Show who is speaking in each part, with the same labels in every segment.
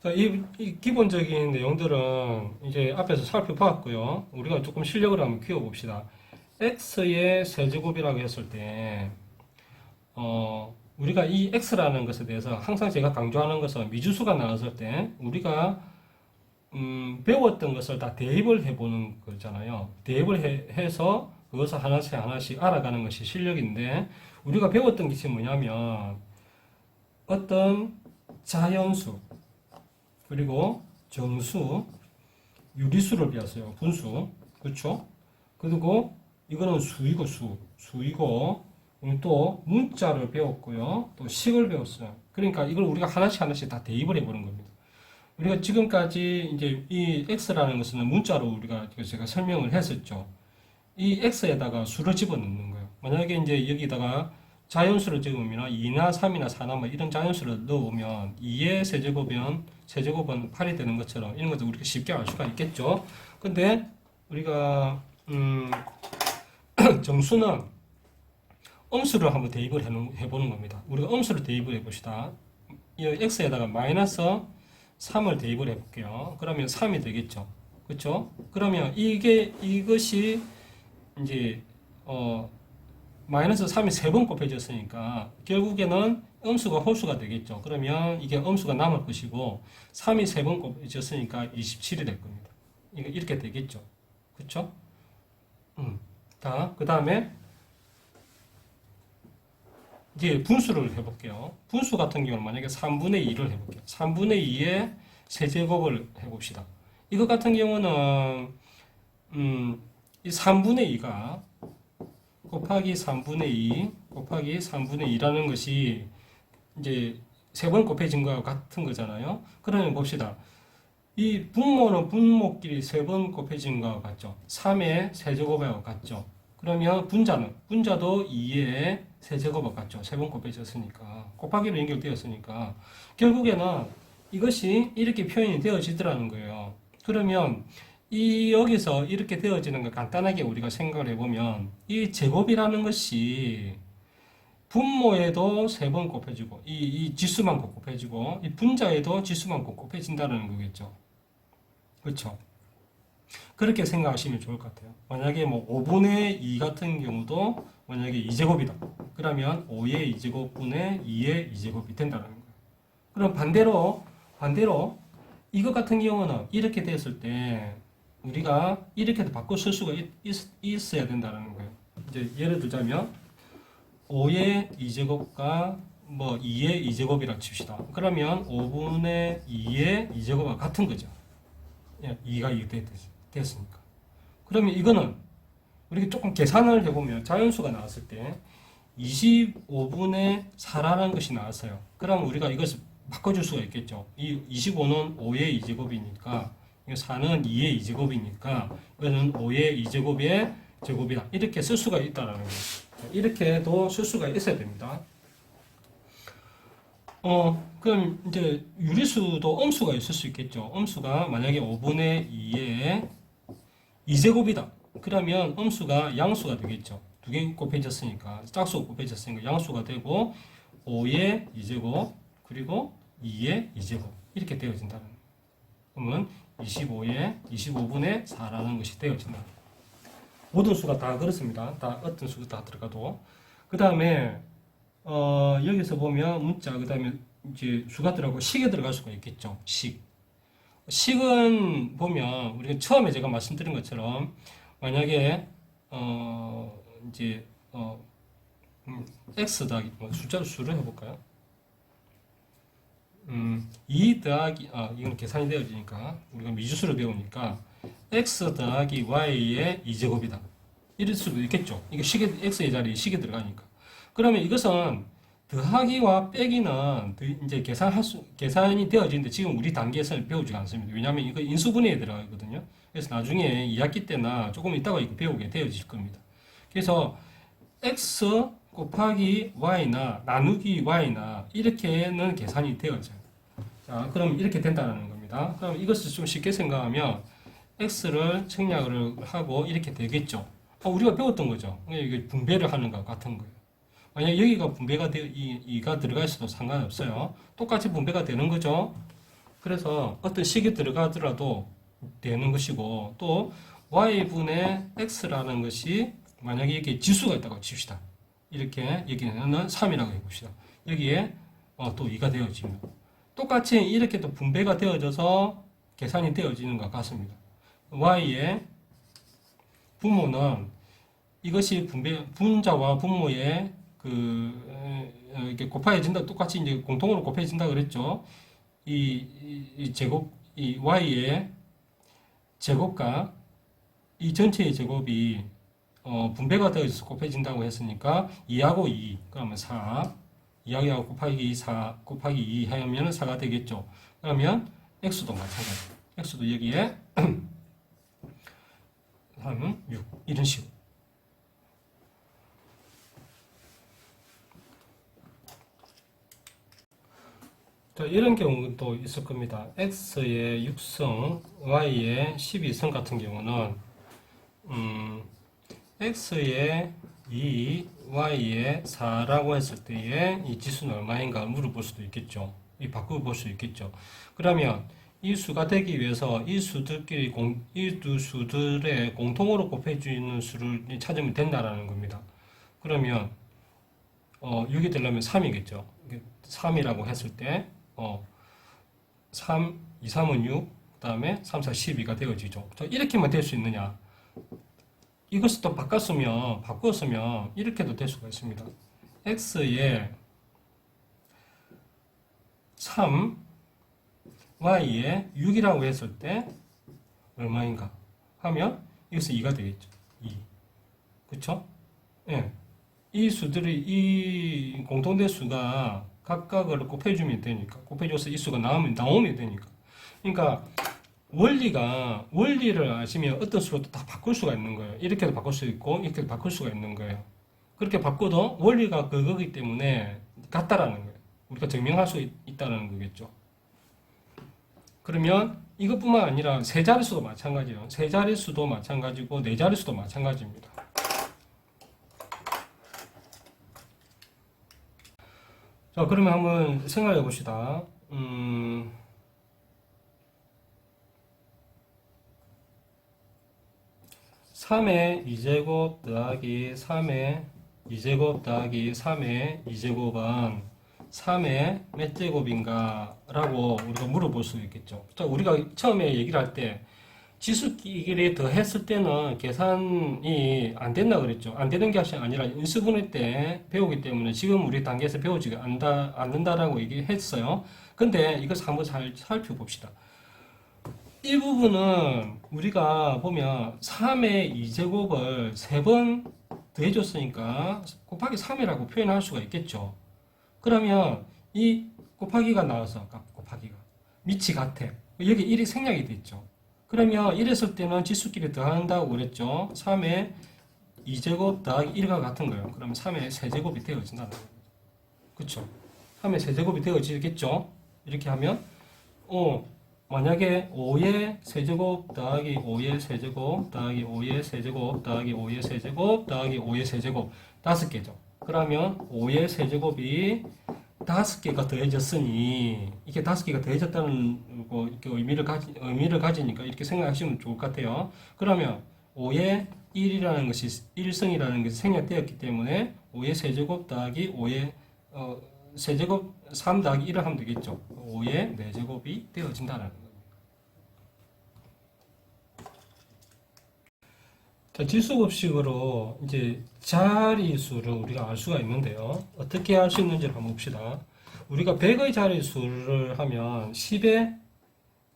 Speaker 1: 자, 이 기본적인 내용들은 이제 앞에서 살펴봤고요. 우리가 조금 실력을 한번 키워봅시다. x의 세제곱이라고 했을 때, 우리가 이 x라는 것에 대해서 항상 제가 강조하는 것은 미지수가 나왔을 때 우리가 배웠던 것을 다 대입을 해보는 거잖아요. 대입을 해서 그것을 하나씩 하나씩 알아가는 것이 실력인데, 우리가 배웠던 것이 뭐냐면 어떤 자연수, 그리고 정수, 유리수를 배웠어요. 분수. 그렇죠? 그리고 이거는 수이고, 또 문자를 배웠고요. 또 식을 배웠어요. 그러니까 이걸 우리가 하나씩 하나씩 다 대입을 해보는 겁니다. 우리가 지금까지 이제 이 x라는 것은 문자로 우리가 제가 설명을 했었죠. 이 x에다가 수를 집어넣는 거예요. 만약에 이제 여기다가 자연수를 집으면 2나 3이나 4나 뭐 이런 자연수를 넣으면 2의 세제곱은 8이 되는 것처럼 이런 것도 우리가 쉽게 알 수가 있겠죠. 근데 우리가 정수는 음수를 한번 대입을 해보는 겁니다. 우리가 음수를 대입을 해봅시다. 이 x에다가 마이너스 3을 대입을 해볼게요. 그러면 3이 되겠죠. 그렇죠? 그러면 이것이 이제 마이너스 3이 3번 곱해졌으니까 결국에는 음수가 홀수가 되겠죠. 그러면 이게 음수가 남을 것이고 3이 3번 곱해졌으니까 27이 될 겁니다. 이렇게 되겠죠. 그렇죠? 그 다음에 이제 분수를 해볼게요. 분수 같은 경우는 만약에 3분의 2를 해볼게요. 3분의 2의 세제곱을 해봅시다. 이것 같은 경우는 이 3분의 2가 곱하기 3분의 2 곱하기 3분의 2라는 것이 이제 3번 곱해진 거와 같은 거잖아요. 그러면 봅시다. 이 분모는 분모끼리 3번 곱해진 거와 같죠. 3의 세제곱과 같죠. 그러면 분자도 2의 세제곱과 같죠. 3번 곱해졌으니까. 곱하기로 연결되었으니까. 결국에는 이것이 이렇게 표현이 되어지더라는 거예요. 그러면 여기서 이렇게 되어지는 걸 간단하게 우리가 생각을 해보면 이 제곱이라는 것이 분모에도 3번 곱해지고 이 지수만 곱해지고 이 분자에도 지수만 곱해진다는 거겠죠. 그렇죠? 그렇게 생각하시면 좋을 것 같아요. 만약에 뭐 5분의 2 같은 경우도 만약에 2제곱이다. 그러면 5의 2제곱분의 2의 2제곱이 된다는 거예요. 그럼 반대로 이것 같은 경우는 이렇게 됐을 때 우리가 이렇게도 바꿔 쓸 수가 있어야 된다는 거예요. 이제 예를 들자면 5의 2제곱과 뭐 2의 2제곱이라 칩시다. 그러면 5분의 2의 2제곱과 같은 거죠. 2가 이렇게 됐으니까. 그러면 이거는 우리가 조금 계산을 해보면 자연수가 나왔을 때 25분의 4라는 것이 나왔어요. 그럼 우리가 이것을 바꿔줄 수가 있겠죠. 이 25는 5의 2제곱이니까 4는 2의 2제곱이니까 이거는 5의 2제곱의 제곱이다. 이렇게 쓸 수가 있다는 거예요. 이렇게도 쓸 수가 있어야 됩니다. 그럼 이제 유리수도 음수가 있을 수 있겠죠. 음수가 만약에 5분의 2의 2제곱이다. 그러면 음수가 양수가 되겠죠. 두 개 곱해졌으니까, 짝수가 곱해졌으니까 양수가 되고 5의 2제곱 그리고 2의 2제곱 이렇게 되어진다는 거예요. 그러면 25분의 4라는 것이 되어진다. 모든 수가 다 그렇습니다. 다 어떤 수가 다 들어가도. 그 다음에 여기서 보면 문자, 그 다음에 이제 수가 들어가고 식에 들어갈 수가 있겠죠. 식은 보면 우리가 처음에 제가 말씀드린 것처럼 만약에 이제 x 더하기 숫자로 수를 해볼까요? 2 더하기 이건 계산이 되어지니까 우리가 미지수를 배우니까 x 더하기 y의 2제곱이다. 이럴 수도 있겠죠. 이게 x의 자리에 식이 들어가니까. 그러면 이것은 더하기와 빼기는 이제 계산이 되어지는데 지금 우리 단계에서는 배우지 않습니다. 왜냐하면 이거 인수분해에 들어가거든요. 그래서 나중에 2학기 때나 조금 있다가 이거 배우게 되어질 겁니다. 그래서 x 곱하기 y나 나누기 y나 이렇게는 계산이 되어져요. 자, 그럼 이렇게 된다는 겁니다. 그럼 이것을 좀 쉽게 생각하면 x를 청약을 하고 이렇게 되겠죠. 우리가 배웠던 거죠. 이게 분배를 하는 것 같은 거예요. 만약 여기가 분배가 2가 들어가 있어도 상관없어요. 똑같이 분배가 되는 거죠. 그 그래서 어떤 식이 들어가더라도 되는 것이고, 또 y분의 x라는 것이 만약에 이게 지수가 있다고 칩시다. 이렇게 여기는 3이라고 해봅시다. 여기에 또 2가 되어지면 똑같이 이렇게 또 분배가 되어져서 계산이 되어지는 것 같습니다. y의 분모는 이것이 분자와 분모의 이렇게 곱해진다. 똑같이 이제 공통으로 곱해진다 그랬죠. 이 제곱, 이 y의 제곱과 이 전체의 제곱이 분배가 되어서 곱해진다고 했으니까 2하고 2, 그러면 4, 2하고 곱하기 4, 곱하기 2 하면 4가 되겠죠. 그러면 x도 마찬가지. x도 여기에 하면 6, 이런 식으로. 자, 이런 경우도 있을 겁니다. x의 6성, y의 12성 같은 경우는 x의 2, y의 4라고 했을 때에 이 지수는 얼마인가 물어볼 수도 있겠죠. 바꾸어 수 있겠죠. 그러면 이 수가 되기 위해서 이 두 수들의 공통으로 곱해주는 수를 찾으면 된다라는 겁니다. 그러면 6이 되려면 3이겠죠. 3이라고 했을 때 3, 2, 3은 6, 그 다음에 3, 4, 12가 되어지죠. 이렇게만 될 수 있느냐? 이것을 또 바꾸었으면 이렇게도 될 수가 있습니다. x의 3, y의 6이라고 했을 때 얼마인가 하면 이것은 2가 되겠죠. 2. 그쵸? 예. 이 수들이, 이 공통된 수가 각각을 곱해주면 되니까, 곱해줘서 이 수가 나오면 되니까. 그러니까 원리를 아시면 어떤 수로도 다 바꿀 수가 있는 거예요. 이렇게도 바꿀 수 있고 이렇게도 바꿀 수가 있는 거예요. 그렇게 바꿔도 원리가 그거기 때문에 같다라는 거예요. 우리가 증명할 수 있다는 거겠죠. 그러면 이것뿐만 아니라 세 자릿수도 마찬가지예요. 세 자릿수도 마찬가지고 네 자릿수도 마찬가지입니다. 자, 그러면 한번 생각해 봅시다. 3의 2제곱 더하기 3의 2제곱 더하기 3의 2제곱은 3의 몇 제곱인가 라고 우리가 물어볼 수 있겠죠. 자, 우리가 처음에 얘기를 할 때 지수끼리 더했을 때는 계산이 안 된다 그랬죠. 안 되는 게 아니라 인수분해 때 배우기 때문에 지금 우리 단계에서 배우지 않는다라고 얘기했어요. 근데 이것을 한번 잘 살펴봅시다. 이 부분은 우리가 보면 3의 2제곱을 3번 더해줬으니까 곱하기 3이라고 표현할 수가 있겠죠. 그러면 이 곱하기가 나와서 곱하기가 밑이 같아. 여기 1이 생략이 됐죠. 그러면 이랬을 때는 지수끼리 더한다고 그랬죠. 3의 2제곱 더하기 1과 같은 거예요. 그러면 3의 세제곱이 되어진다는 거예요. 그쵸? 3의 세제곱이 되어지겠죠? 이렇게 하면 만약에 5의 세제곱 더하기 5의 세제곱 더하기 5의 세제곱 더하기 5의 세제곱 더하기 5의 세제곱 5개죠. 그러면 5의 세제곱이 5개가 더해졌으니 이게 5개가 더해졌다는 거 이렇게 의미를 가지니까 이렇게 생각하시면 좋을 것 같아요. 그러면 5의 1이라는 것이 1승이라는 것이 생략되었기 때문에 5의 세제곱 더하기 5의 세제곱 3 더하기 1을 하면 되겠죠. 5의 4제곱이 되어진다는 겁니다. 자, 지수법식으로 이제 자리수를 우리가 알 수가 있는데요. 어떻게 알 수 있는지를 한번 봅시다. 우리가 100의 자리수를 하면 10의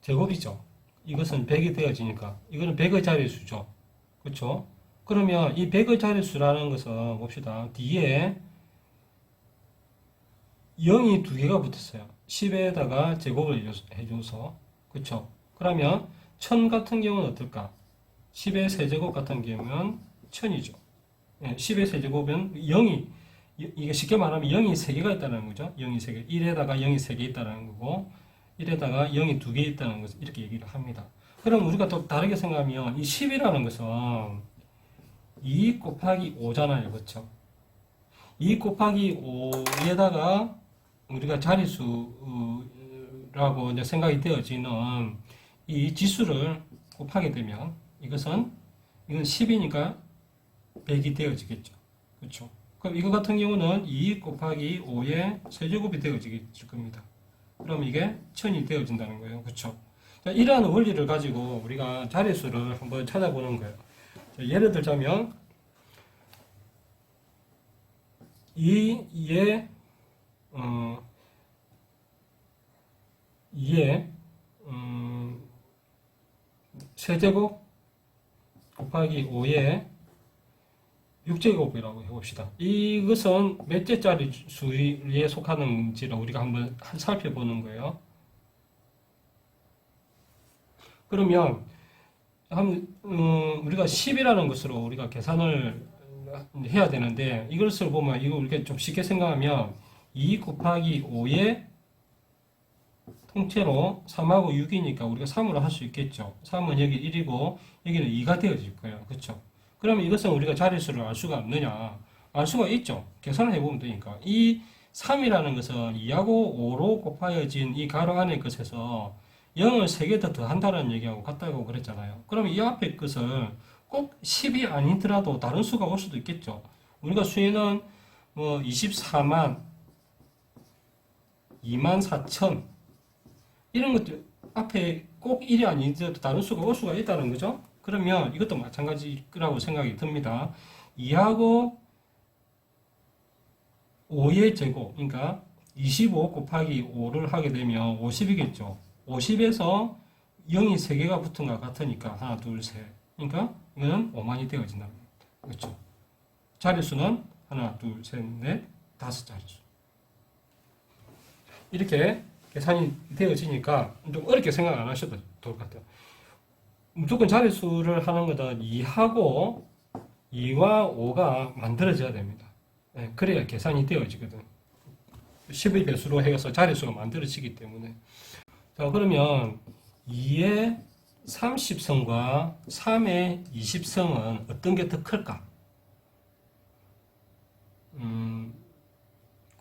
Speaker 1: 제곱이죠. 이것은 100이 되어지니까 이거는 100의 자리수죠. 그렇죠? 그러면 이 100의 자리수라는 것은 봅시다. 뒤에 0이 2개가 붙었어요. 10에다가 제곱을 해줘서. 그쵸? 그러면 1000 같은 경우는 어떨까? 10의 세제곱 같은 경우는 1000이죠. 10의 세제곱은 0이, 이게 쉽게 말하면 0이 3개가 있다는 거죠. 0이 3개. 1에다가 0이 3개 있다는 거고, 1에다가 0이 2개 있다는 것을 이렇게 얘기를 합니다. 그럼 우리가 또 다르게 생각하면 이 10이라는 것은 2 곱하기 5잖아요. 그쵸? 2 곱하기 5에다가 우리가 자리수 자릿수라고 이제 생각이 되어지는 이 지수를 곱하게 되면 이건 10이니까 100이 되어지겠죠. 그렇죠? 그럼 이거 같은 경우는 2 곱하기 5의 세제곱이 되어질 겁니다. 그럼 이게 1000이 되어진다는 거예요. 그렇죠? 자, 이러한 원리를 가지고 우리가 자릿수를 한번 찾아보는 거예요. 자, 예를 들자면 2의 3제곱 곱하기 5의 6제곱이라고 해봅시다. 이것은 몇째 자릿수에 속하는지를 우리가 한번 살펴보는 거예요. 그러면 우리가 10이라는 것으로 우리가 계산을 해야 되는데 이것을 보면 이거 우리가 좀 쉽게 생각하면 2 곱하기 5의 통째로 3하고 6이니까 우리가 3으로 할 수 있겠죠. 3은 여기 1이고 여기는 2가 되어질 거예요. 그렇죠? 그러면 이것은 우리가 자릿수를 알 수가 없느냐? 알 수가 있죠. 계산을 해보면 되니까. 이 3이라는 것은 2하고 5로 곱하여진 이 가로 안의 것에서 0을 3개 더 더한다는 얘기하고 같다고 그랬잖아요. 그러면 이 앞에 것을 꼭 10이 아니더라도 다른 수가 올 수도 있겠죠. 우리가 수에는 뭐 24만, 24,000 이런 것들 앞에 꼭 1이 아니더라도 다른 수가 올 수가 있다는 거죠. 그러면 이것도 마찬가지라고 생각이 듭니다. 2하고 5의 제곱, 그러니까 25 곱하기 5를 하게 되면 50이겠죠. 50에서 0이 3개가 붙은 것 같으니까 하나, 둘, 셋. 그러니까 이거는 5만이 되어진다. 그렇죠. 자릿수는 하나, 둘, 셋, 넷, 5자릿수. 이렇게 계산이 되어지니까 좀 어렵게 생각 안 하셔도 될 것 같아요. 무조건 자릿수를 하는 것은 2하고 2와 5가 만들어져야 됩니다. 네, 그래야 계산이 되어지거든. 10의 배수로 해서 자릿수가 만들어지기 때문에. 자, 그러면 2의 30성과 3의 20성은 어떤 게 더 클까?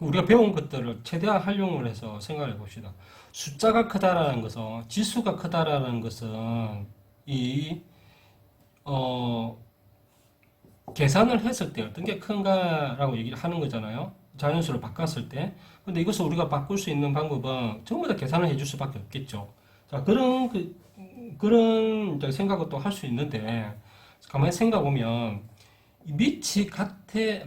Speaker 1: 우리가 배운 것들을 최대한 활용을 해서 생각해 봅시다. 숫자가 크다라는 것은, 지수가 크다라는 것은, 계산을 했을 때 어떤 게 큰가라고 얘기를 하는 거잖아요. 자연수로 바꿨을 때. 근데 이것을 우리가 바꿀 수 있는 방법은 전부 다 계산을 해줄 수밖에 없겠죠. 자, 그런 생각을 또 할 수 있는데, 가만히 생각해 보면, 밑이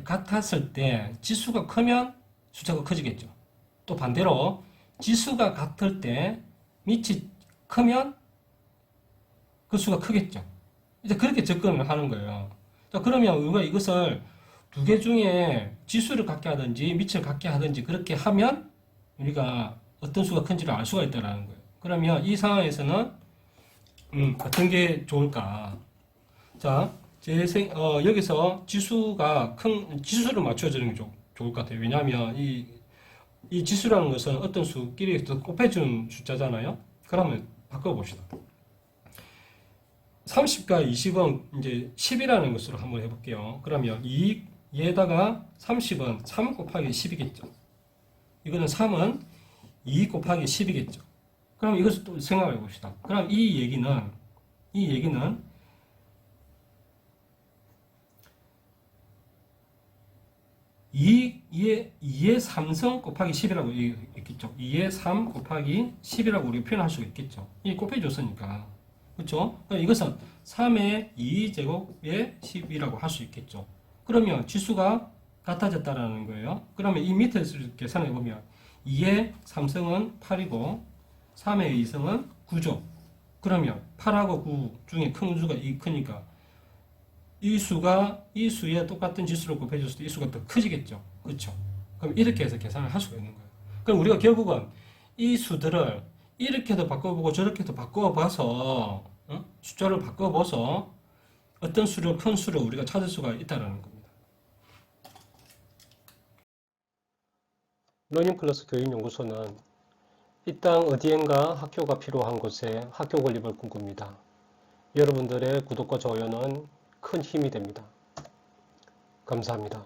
Speaker 1: 같았을 때 지수가 크면 숫자가 커지겠죠. 또 반대로 지수가 같을 때 밑이 크면 그 수가 크겠죠. 이제 그렇게 접근을 하는 거예요. 자, 그러면 우리가 이것을 두 개 중에 지수를 갖게 하든지 밑을 갖게 하든지 그렇게 하면 우리가 어떤 수가 큰지를 알 수가 있다는 거예요. 그러면 이 상황에서는 어떤 게 좋을까? 자, 여기서 지수를 맞춰주는 게 좋을 것 같아요. 왜냐하면 이 지수라는 것은 어떤 수끼리 곱해준 숫자잖아요. 그러면 바꿔봅시다. 30과 20은 이제 10이라는 것으로 한번 해볼게요. 그러면 얘에다가 30은 3 곱하기 10이겠죠. 이거는 3은 2 곱하기 10이겠죠. 그럼 이것을 또 생각해 봅시다. 그럼 이 얘기는 2의 3성 곱하기 10이라고 있겠죠. 2의 3 곱하기 10이라고 우리가 표현할 수가 있겠죠. 이 곱해줬으니까. 그렇죠? 이것은 3의 2제곱의 10이라고 할 수 있겠죠. 그러면 지수가 같아졌다라는 거예요. 그러면 이 밑에서 계산해 보면 2의 3성은 8이고 3의 2성은 9죠. 그러면 8하고 9 중에 큰 수가 크니까 이 수에 똑같은 지수를 곱해줬을 때 이 수가 더 커지겠죠. 그렇죠? 그럼 이렇게 해서 계산을 할 수가 있는 거예요. 그럼 우리가 결국은 이 수들을 이렇게도 바꿔보고 저렇게도 바꿔봐서 숫자를 바꿔봐서 어떤 수를 큰 수를 우리가 찾을 수가 있다는 겁니다. 러닝플러스 교육연구소는 이 땅 어디엔가 학교가 필요한 곳에 학교 건립을 꿈꿉니다. 여러분들의 구독과 좋아요는 큰 힘이 됩니다. 감사합니다.